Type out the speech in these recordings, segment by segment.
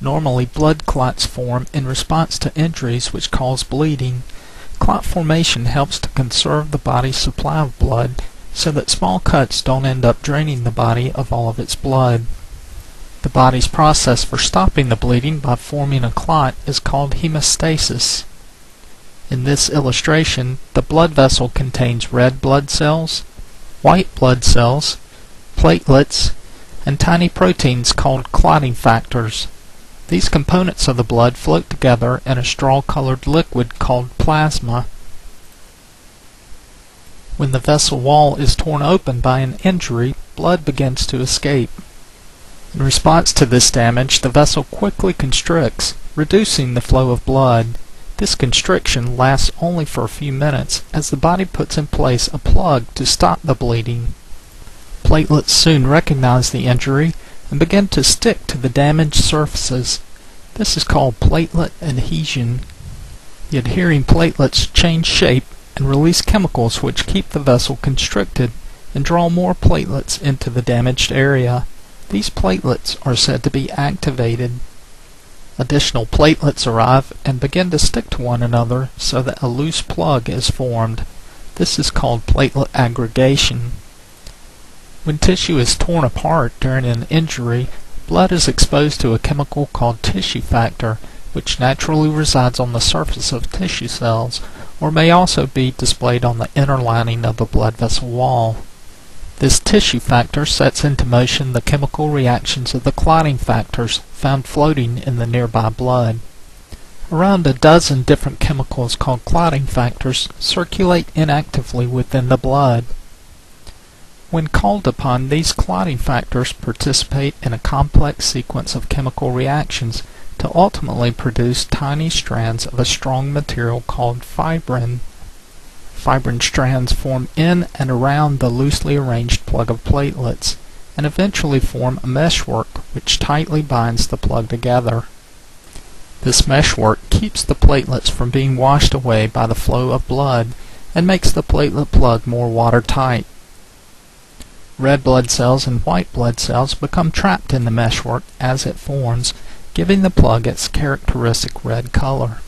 Normally, blood clots form in response to injuries which cause bleeding. Clot formation helps to conserve the body's supply of blood so that small cuts don't end up draining the body of all of its blood. The body's process for stopping the bleeding by forming a clot is called hemostasis. In this illustration, the blood vessel contains red blood cells, white blood cells, platelets, and tiny proteins called clotting factors. These components of the blood float together in a straw-colored liquid called plasma. When the vessel wall is torn open by an injury, blood begins to escape. In response to this damage, the vessel quickly constricts, reducing the flow of blood. This constriction lasts only for a few minutes as the body puts in place a plug to stop the bleeding. Platelets soon recognize the injury and begin to stick to the damaged surfaces. This is called platelet adhesion. The adhering platelets change shape and release chemicals which keep the vessel constricted and draw more platelets into the damaged area. These platelets are said to be activated. Additional platelets arrive and begin to stick to one another so that a loose plug is formed. This is called platelet aggregation. When tissue is torn apart during an injury, blood is exposed to a chemical called tissue factor, which naturally resides on the surface of tissue cells, or may also be displayed on the inner lining of the blood vessel wall. This tissue factor sets into motion the chemical reactions of the clotting factors found floating in the nearby blood. Around a dozen different chemicals called clotting factors circulate inactively within the blood. When called upon, these clotting factors participate in a complex sequence of chemical reactions to ultimately produce tiny strands of a strong material called fibrin. Fibrin strands form in and around the loosely arranged plug of platelets and eventually form a meshwork which tightly binds the plug together. This meshwork keeps the platelets from being washed away by the flow of blood and makes the platelet plug more watertight. Red blood cells and white blood cells become trapped in the meshwork as it forms, giving the plug its characteristic red color.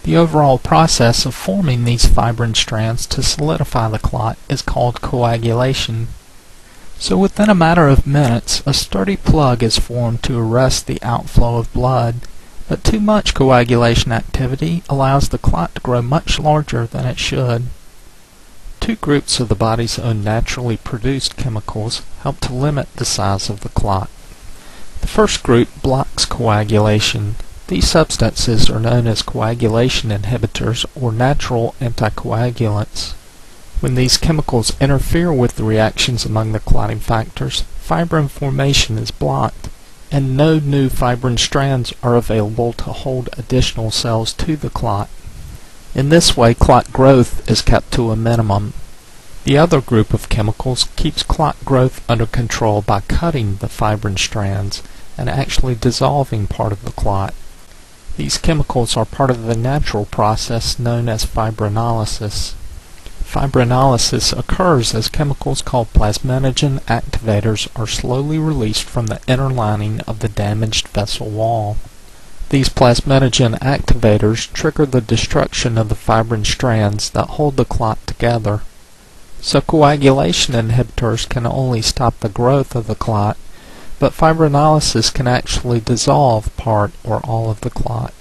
The overall process of forming these fibrin strands to solidify the clot is called coagulation. So within a matter of minutes, a sturdy plug is formed to arrest the outflow of blood, but too much coagulation activity allows the clot to grow much larger than it should. Two groups of the body's own naturally produced chemicals help to limit the size of the clot. The first group blocks coagulation. These substances are known as coagulation inhibitors or natural anticoagulants. When these chemicals interfere with the reactions among the clotting factors, fibrin formation is blocked, and no new fibrin strands are available to hold additional cells to the clot. In this way, clot growth is kept to a minimum. The other group of chemicals keeps clot growth under control by cutting the fibrin strands and actually dissolving part of the clot. These chemicals are part of the natural process known as fibrinolysis. Fibrinolysis occurs as chemicals called plasminogen activators are slowly released from the inner lining of the damaged vessel wall. These plasminogen activators trigger the destruction of the fibrin strands that hold the clot together. So coagulation inhibitors can only stop the growth of the clot, but fibrinolysis can actually dissolve part or all of the clot.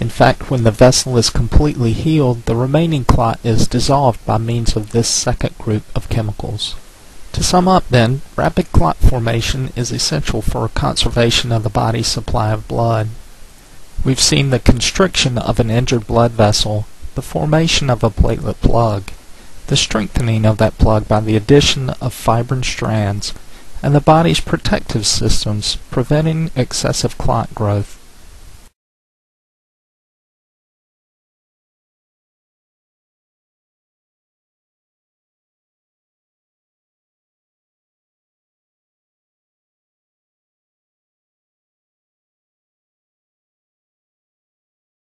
In fact, when the vessel is completely healed, the remaining clot is dissolved by means of this second group of chemicals. To sum up then, rapid clot formation is essential for conservation of the body's supply of blood. We've seen the constriction of an injured blood vessel, the formation of a platelet plug, the strengthening of that plug by the addition of fibrin strands, and the body's protective systems preventing excessive clot growth.